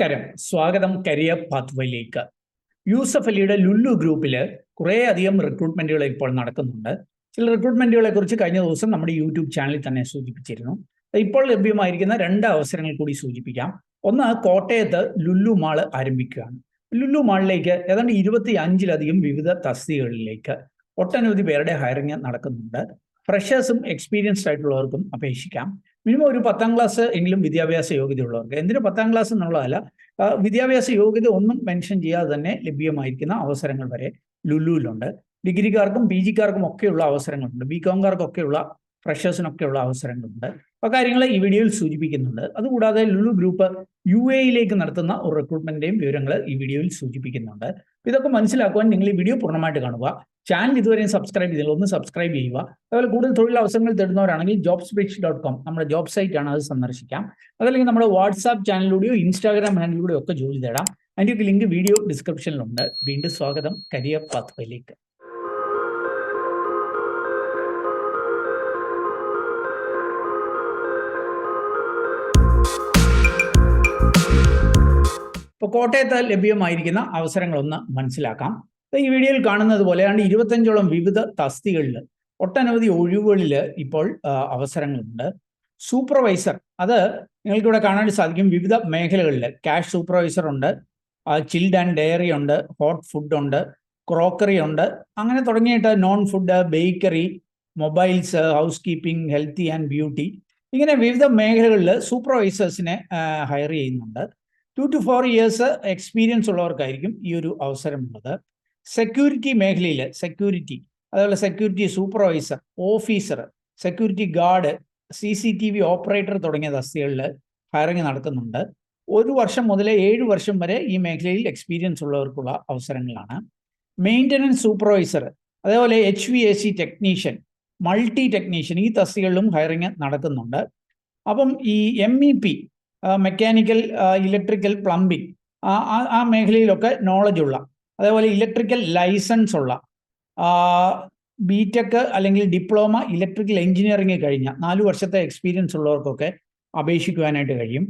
നമസ്കാരം, സ്വാഗതം കരിയർ പാത്വേയിലേക്ക്. യൂസഫ് അലിയുടെ ലുല്ലു ഗ്രൂപ്പിൽ കുറേ അധികം റിക്രൂട്ട്മെന്റുകൾ ഇപ്പോൾ നടക്കുന്നുണ്ട്. ചില റിക്രൂട്ട്മെന്റുകളെ കുറിച്ച് കഴിഞ്ഞ ദിവസം നമ്മുടെ യൂട്യൂബ് ചാനലിൽ തന്നെ സൂചിപ്പിച്ചിരുന്നു. ഇപ്പോൾ ലഭ്യമായിരിക്കുന്ന 2 അവസരങ്ങൾ കൂടി സൂചിപ്പിക്കാം. ഒന്ന്, കോട്ടയത്ത് ലുല്ലു മാള് ആരംഭിക്കുകയാണ്. ലുല്ലു മാളിലേക്ക് ഏതാണ്ട് 25ലധികം വിവിധ തസ്തികകളിലേക്ക് ഒട്ടനവധി പേരുടെ ഹയറിംഗ് നടക്കുന്നുണ്ട്. ഫ്രഷേഴ്സും എക്സ്പീരിയൻസ്ഡ് ആയിട്ടുള്ളവർക്കും അപേക്ഷിക്കാം. മിനിമം ഒരു 10ാം ക്ലാസ് എങ്കിലും വിദ്യാഭ്യാസ യോഗ്യതയുള്ളവർക്ക്. എന്തിന് 10ാം ക്ലാസ് എന്നുള്ളതല്ല, വിദ്യാഭ്യാസ യോഗ്യത ഒന്നും മെൻഷൻ ചെയ്യാതെ തന്നെ ലഭ്യമായിരിക്കുന്ന അവസരങ്ങൾ വരെ ലുലുവിലുണ്ട്. ഡിഗ്രിക്കാർക്കും പി ജിക്കാർക്കും ഒക്കെയുള്ള അവസരങ്ങളുണ്ട്. ബികോംകാർക്കൊക്കെയുള്ള ഫ്രഷേഴ്സിനൊക്കെയുള്ള അവസരങ്ങളുണ്ട്. അപ്പോൾ കാര്യങ്ങൾ ഈ വീഡിയോയിൽ സൂചിപ്പിക്കുന്നുണ്ട്. അതുകൂടാതെ ലുലു ഗ്രൂപ്പ് UAE നടത്തുന്ന ഒരു റിക്രൂട്ട്മെന്റിന്റെയും വിവരങ്ങൾ ഈ വീഡിയോയിൽ സൂചിപ്പിക്കുന്നുണ്ട്. ഇതൊക്കെ മനസ്സിലാക്കുവാൻ നിങ്ങൾ ഈ വീഡിയോ പൂർണ്ണമായിട്ട് കാണുക. ചാനൽ ഇതുവരെയും സബ്സ്ക്രൈബ് ചെയ്തില്ല, ഒന്ന് സബ്സ്ക്രൈബ് ചെയ്യുക. അതുപോലെ കൂടുതൽ തൊഴിലവസരങ്ങൾ തേടുന്നവരാണെങ്കിൽ jobsbridge.com നമ്മുടെ ജോബ് സൈറ്റ് ആണ്, അത് സന്ദർശിക്കാം. അതല്ലെങ്കിൽ നമ്മുടെ വാട്സാപ്പ് ചാനലിലൂടെയോ ഇൻസ്റ്റാഗ്രാം ഹാൻഡിലൂടെയോ ഒക്കെ ജോലി തേടാം. അതിൻ്റെയൊക്കെ ലിങ്ക് വീഡിയോ ഡിസ്ക്രിപ്ഷനിലുണ്ട്. വീണ്ടും സ്വാഗതം കരിയർ പാത്വേയിലേക്ക്. ഇപ്പോൾ കോട്ടയത്ത് ലഭ്യമായിരിക്കുന്ന അവസരങ്ങളൊന്ന് മനസ്സിലാക്കാം. ഈ വീഡിയോയിൽ കാണുന്നത് പോലെ 25ഓളം വിവിധ തസ്തികളിൽ ഒട്ടനവധി ഒഴിവുകളിൽ ഇപ്പോൾ അവസരങ്ങളുണ്ട്. സൂപ്പർവൈസർ, അത് നിങ്ങൾക്കിവിടെ കാണാൻ സാധിക്കും. വിവിധ മേഖലകളിൽ ക്യാഷ് സൂപ്പർവൈസർ ഉണ്ട്, ചിൽഡ് ആൻഡ് ഡയറി ഉണ്ട്, ഹോട്ട് ഫുഡ് ഉണ്ട്, ക്രോക്കറി ഉണ്ട്, അങ്ങനെ തുടങ്ങിയിട്ട് non food, bakery, mobiles, house keeping, healthy and beauty, ഇങ്ങനെ വിവിധ മേഖലകളിൽ സൂപ്പർവൈസേഴ്സിനെ ഹയർ ചെയ്യുന്നുണ്ട്. 2 to 4 ഇയേഴ്സ് എക്സ്പീരിയൻസ് ഉള്ളവർക്കായിരിക്കും ഈ ഒരു അവസരമുള്ളത്. സെക്യൂരിറ്റി മേഖലയിൽ സെക്യൂരിറ്റി, അതുപോലെ security supervisor, officer, security guard, CCTV operator തുടങ്ങിയ തസ്തികകളിൽ ഹയറിംഗ് നടക്കുന്നുണ്ട്. 1 വർഷം മുതൽ 7 വർഷം വരെ ഈ മേഖലയിൽ എക്സ്പീരിയൻസ് ഉള്ളവർക്കുള്ള അവസരങ്ങളാണ്. മെയിൻ്റനൻസ് സൂപ്പർവൈസർ, അതേപോലെ HVAC ടെക്നീഷ്യൻ, മൾട്ടി ടെക്നീഷ്യൻ, ഈ തസ്തികകളിലും ഹയറിംഗ് നടക്കുന്നുണ്ട്. അപ്പം ഈ MEP, മെക്കാനിക്കൽ, ഇലക്ട്രിക്കൽ, പ്ലംബിംഗ്, ആ മേഖലയിലൊക്കെ നോളജ് ഉള്ള, അതേപോലെ ഇലക്ട്രിക്കൽ ലൈസൻസ് ഉള്ള, BTech അല്ലെങ്കിൽ ഡിപ്ലോമ ഇലക്ട്രിക്കൽ എഞ്ചിനീയറിംഗ് കഴിഞ്ഞ 4 വർഷത്തെ എക്സ്പീരിയൻസ് ഉള്ളവർക്കൊക്കെ അപേക്ഷിക്കുവാനായിട്ട് കഴിയും.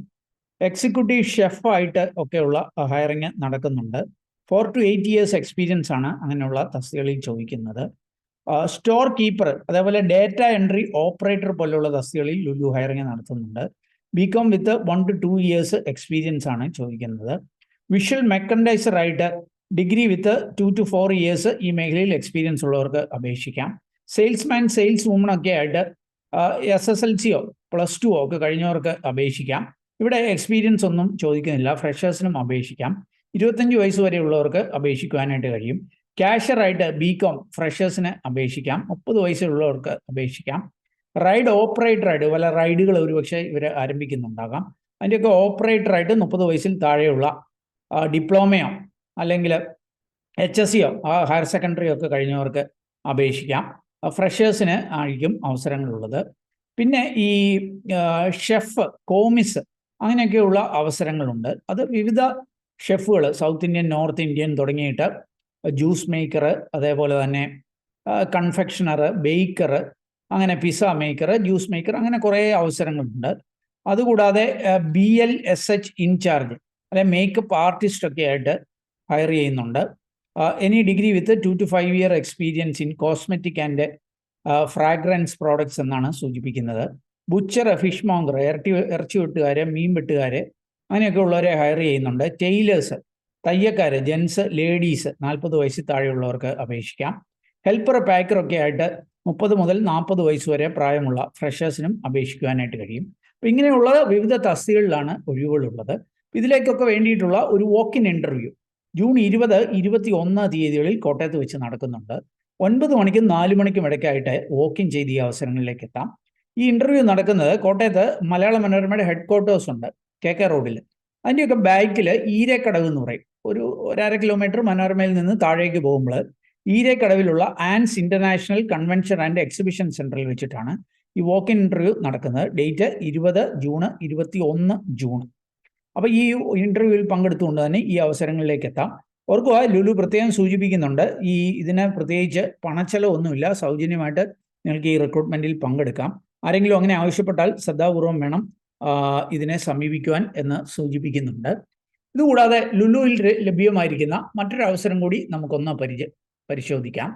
എക്സിക്യൂട്ടീവ് ഷെഫായിട്ട് ഒക്കെയുള്ള ഹയറിംഗ് നടക്കുന്നുണ്ട്. 4 to 8 ഇയേഴ്സ് എക്സ്പീരിയൻസ് ആണ് അങ്ങനെയുള്ള തസ്തികളിൽ ചോദിക്കുന്നത്. സ്റ്റോർ കീപ്പർ, അതേപോലെ ഡേറ്റ എൻട്രി ഓപ്പറേറ്റർ പോലെയുള്ള തസ്തികളിൽ ലുലു ഹയറിംഗ് നടത്തുന്നുണ്ട്. BCom with 1 to 2 years experience ആണ് ചോദിക്കുന്നത്. വിഷ്വൽ മെക്കൻഡൈസർ ആയിട്ട് ഡിഗ്രി വിത്ത് 2 to 4 ഇയേഴ്സ് ഈ മേഖലയിൽ എക്സ്പീരിയൻസ് ഉള്ളവർക്ക് അപേക്ഷിക്കാം. സെയിൽസ്മാൻ, സെയിൽസ് വുമൺ ഒക്കെ ആയിട്ട് SSLCയോ +2 ഒക്കെ കഴിഞ്ഞവർക്ക് അപേക്ഷിക്കാം. ഇവിടെ എക്സ്പീരിയൻസ് ഒന്നും ചോദിക്കുന്നില്ല. ഫ്രഷേഴ്സിനും അപേക്ഷിക്കാം. 25 വയസ്സ് വരെയുള്ളവർക്ക് അപേക്ഷിക്കുവാനായിട്ട് കഴിയും. ക്യാഷ്യറായിട്ട് BCom ഫ്രഷേഴ്സിന് അപേക്ഷിക്കാം. 30 വയസ്സുള്ളവർക്ക് അപേക്ഷിക്കാം. റൈഡ് ഓപ്പറേറ്ററായിട്ട്, പല റൈഡുകൾ ഒരുപക്ഷെ ഇവർ ആരംഭിക്കുന്നുണ്ടാകാം. അതിൻ്റെയൊക്കെ ഓപ്പറേറ്ററായിട്ട് 30 വയസ്സിൽ താഴെയുള്ള ഡിപ്ലോമയോ അല്ലെങ്കിൽ HSCയോ ഹയർ സെക്കൻഡറിയോ ഒക്കെ കഴിഞ്ഞവർക്ക് അപേക്ഷിക്കാം. ഫ്രഷേഴ്സിന് ആയിരിക്കും അവസരങ്ങളുള്ളത്. പിന്നെ ഈ ഷെഫ്, കോമിസ്, അങ്ങനെയൊക്കെയുള്ള അവസരങ്ങളുണ്ട്. അത് വിവിധ ഷെഫുകൾ, സൗത്ത് ഇന്ത്യൻ, നോർത്ത് ഇന്ത്യൻ തുടങ്ങിയിട്ട് ജ്യൂസ് മേക്കർ, അതേപോലെ തന്നെ കൺഫെക്ഷണർ, ബേക്കർ, അങ്ങനെ പിസ്സ മേക്കർ, ജ്യൂസ് മേക്കർ, അങ്ങനെ കുറേ അവസരങ്ങളുണ്ട്. അതുകൂടാതെ BLSH ഇൻചാർജ്, അല്ലെ മേക്കപ്പ് ആർട്ടിസ്റ്റ് ഒക്കെ ആയിട്ട് ഹയർ ചെയ്യുന്നുണ്ട്. Any degree with 2 to 5 year experience in cosmetic and fragrance products എന്നാണ് സൂചിപ്പിക്കുന്നത്. ബുച്ചർ, ഫിഷ് മോങ്കർ, ഇറച്ചി വെട്ടുകാർ, മീൻ വെട്ടുകാർ, അങ്ങനെയൊക്കെ ഉള്ളവരെ ഹയർ ചെയ്യുന്നുണ്ട്. ടെയിലേഴ്സ്, തയ്യക്കാർ, ജെൻസ്, ലേഡീസ്, 40 വയസ്സിൽ താഴെയുള്ളവർക്ക് അപേക്ഷിക്കാം. ഹെൽപ്പർ, പാക്കറൊക്കെ ആയിട്ട് 30 മുതൽ 40 വയസ്സ് വരെ പ്രായമുള്ള ഫ്രഷേഴ്സിനും അപേക്ഷിക്കുവാനായിട്ട് കഴിയും. അപ്പോൾ ഇങ്ങനെയുള്ള വിവിധ തസ്തികളിലാണ് ഒഴിവുകളുള്ളത്. ഇതിലേക്കൊക്കെ വേണ്ടിയിട്ടുള്ള ഒരു വോക്ക് ഇൻ ഇൻ്റർവ്യൂ ജൂൺ 20, 21 തീയതികളിൽ കോട്ടയത്ത് വെച്ച് നടക്കുന്നുണ്ട്. 9 മണിക്കും 4 മണിക്കും ഇടയ്ക്കായിട്ട് വോക്ക് ഇൻ ചെയ്ത് ഈ അവസരങ്ങളിലേക്ക് എത്താം. ഈ ഇൻ്റർവ്യൂ നടക്കുന്നത് കോട്ടയത്ത് മലയാള മനോരമയുടെ ഹെഡ്ക്വാർട്ടേഴ്സ് ഉണ്ട്, KK റോഡിൽ. അതിൻ്റെയൊക്കെ ബാക്കിൽ ഈരേക്കടവ് എന്ന് പറയും. ഒരു 1.5 കിലോമീറ്റർ മനോരമയിൽ നിന്ന് താഴേക്ക് പോകുമ്പോൾ ഈരേക്കടവിലുള്ള Ans international convention and exhibition സെന്ററിൽ വെച്ചിട്ടാണ് ഈ വോക്ക് ഇൻ ഇൻ്റർവ്യൂ നടക്കുന്നത്. Date 20 June, 21 June. അപ്പോൾ ഈ ഇൻ്റർവ്യൂവിൽ പങ്കെടുത്തുകൊണ്ട് തന്നെ ഈ അവസരങ്ങളിലേക്ക് എത്താം. ഓർക്കുക, ലുലു പ്രത്യേകം സൂചിപ്പിക്കുന്നുണ്ട്, ഇതിന് പ്രത്യേകിച്ച് പണച്ചെലവൊന്നുമില്ല, സൗജന്യമായിട്ട് നിങ്ങൾക്ക് ഈ റിക്രൂട്ട്മെൻറ്റിൽ പങ്കെടുക്കാം. ആരെങ്കിലും അങ്ങനെ ആവശ്യപ്പെട്ടാൽ ശ്രദ്ധാപൂർവം വേണം ഇതിനെ സമീപിക്കുവാൻ എന്ന് സൂചിപ്പിക്കുന്നുണ്ട്. ഇതുകൂടാതെ ലുലുവിൽ ലഭ്യമായിരിക്കുന്ന മറ്റൊരു അവസരം കൂടി നമുക്കൊന്ന് പരിശോധിക്കാം.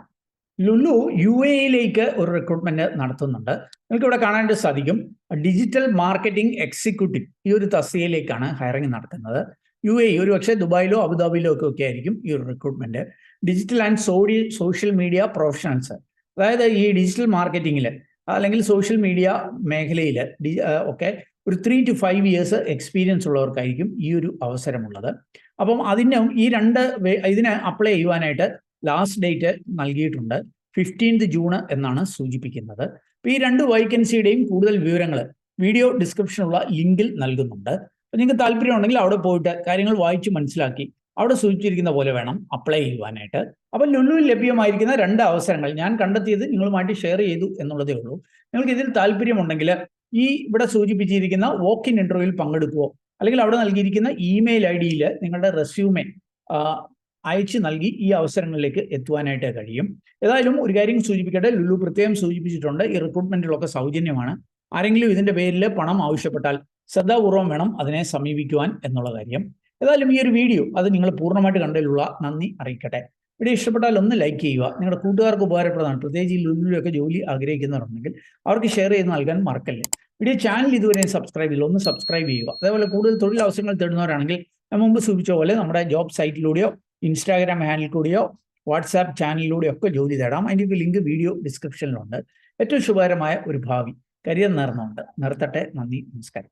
ലുലു UAE-യിലേക്ക് ഒരു റിക്രൂട്ട്മെന്റ് നടത്തുന്നുണ്ട്. നിങ്ങൾക്ക് ഇവിടെ കാണാനായിട്ട് സാധിക്കും, ഡിജിറ്റൽ മാർക്കറ്റിംഗ് എക്സിക്യൂട്ടീവ് ഈ ഒരു തസ്തികയിലേക്കാണ് ഹയറിംഗ് നടക്കുന്നത്. UAE, ഒരു പക്ഷേ ദുബായിലോ അബുദാബിയിലോ ഒക്കെ ആയിരിക്കും ഈ ഒരു recruitment. Digital and social media professionals, അതായത് ഈ ഡിജിറ്റൽ മാർക്കറ്റിംഗിൽ അല്ലെങ്കിൽ സോഷ്യൽ മീഡിയ മേഖലയിൽ ഒക്കെ ഒരു 3 to 5 ഇയേഴ്സ് എക്സ്പീരിയൻസ് ഉള്ളവർക്കായിരിക്കും ഈ ഒരു അവസരമുള്ളത്. അപ്പം ഇതിന് അപ്ലൈ ചെയ്യുവാനായിട്ട് ലാസ്റ്റ് ഡേറ്റ് നൽകിയിട്ടുണ്ട് 15th June എന്നാണ് സൂചിപ്പിക്കുന്നത്. അപ്പോൾ ഈ 2 വേക്കൻസിയുടെയും കൂടുതൽ വിവരങ്ങൾ വീഡിയോ ഡിസ്ക്രിപ്ഷനുള്ള ലിങ്കിൽ നൽകുന്നുണ്ട്. അപ്പോൾ നിങ്ങൾക്ക് താല്പര്യമുണ്ടെങ്കിൽ അവിടെ പോയിട്ട് കാര്യങ്ങൾ വായിച്ച് മനസ്സിലാക്കി അവിടെ സൂചിപ്പിച്ചിരിക്കുന്ന പോലെ വേണം അപ്ലൈ ചെയ്യുവാനായിട്ട്. അപ്പോൾ ലുലുവിൽ ലഭ്യമായിരിക്കുന്ന 2 അവസരങ്ങൾ ഞാൻ കണ്ടെത്തിയത് നിങ്ങളുമായിട്ട് ഷെയർ ചെയ്തു എന്നുള്ളതേ ഉള്ളൂ. നിങ്ങൾക്ക് ഇതിൽ താല്പര്യമുണ്ടെങ്കിൽ ഇവിടെ സൂചിപ്പിച്ചിരിക്കുന്ന വോക്ക് ഇൻ ഇന്റർവ്യൂവിൽ പങ്കെടുക്കുകയോ അല്ലെങ്കിൽ അവിടെ നൽകിയിരിക്കുന്ന ഇമെയിൽ ID-യിൽ നിങ്ങളുടെ റെസ്യൂമെ അയച്ച് നൽകി ഈ അവസരങ്ങളിലേക്ക് എത്തുവാനായിട്ട് കഴിയും. ഏതായാലും ഒരു കാര്യം സൂചിപ്പിക്കട്ടെ, ലുലു പ്രത്യേകം സൂചിപ്പിച്ചിട്ടുണ്ട്, ഈ റിക്രൂട്ട്മെന്റുകളൊക്കെ സൗജന്യമാണ്. ആരെങ്കിലും ഇതിന്റെ പേരിൽ പണം ആവശ്യപ്പെട്ടാൽ ശ്രദ്ധാപൂർവം വേണം അതിനെ സമീപിക്കുവാൻ എന്നുള്ള കാര്യം. ഏതായാലും ഈ ഒരു വീഡിയോ അത് നിങ്ങൾ പൂർണ്ണമായിട്ട് കണ്ടതിലുള്ള നന്ദി അറിയിക്കട്ടെ. വീഡിയോ ഇഷ്ടപ്പെട്ടാൽ ഒന്ന് ലൈക്ക് ചെയ്യുക. നിങ്ങളുടെ കൂട്ടുകാർക്ക് ഉപകാരപ്രദമാണ്, പ്രത്യേകിച്ച് ഈ ലുലുവിലൊക്കെ ജോലി ആഗ്രഹിക്കുന്നവരുണ്ടെങ്കിൽ അവർക്ക് ഷെയർ ചെയ്ത് നൽകാൻ മറക്കല്ലേ. വീഡിയോ ചാനൽ ഇതുവരെ സബ്സ്ക്രൈബ് ചെയ്യില്ല, ഒന്ന് സബ്സ്ക്രൈബ് ചെയ്യുക. അതേപോലെ കൂടുതൽ തൊഴിലവസരങ്ങൾ തേടുന്നവരാണെങ്കിൽ ഞാൻ മുമ്പ് സൂചിപ്പിച്ച പോലെ നമ്മുടെ ജോബ് സൈറ്റിലൂടെയോ ഇൻസ്റ്റാഗ്രാം ഹാൻഡിൽ കൂടിയോ വാട്സാപ്പ് ചാനലിലൂടെയോ ഒക്കെ ജോലി തേടാം. അതിൻ്റെ ലിങ്ക് വീഡിയോ ഡിസ്ക്രിപ്ഷനിലുണ്ട്. ഏറ്റവും ശുഭകരമായ ഒരു ഭാവി കരിയർ നേർന്നുകൊണ്ട് നിർത്തട്ടെ. നന്ദി, നമസ്കാരം.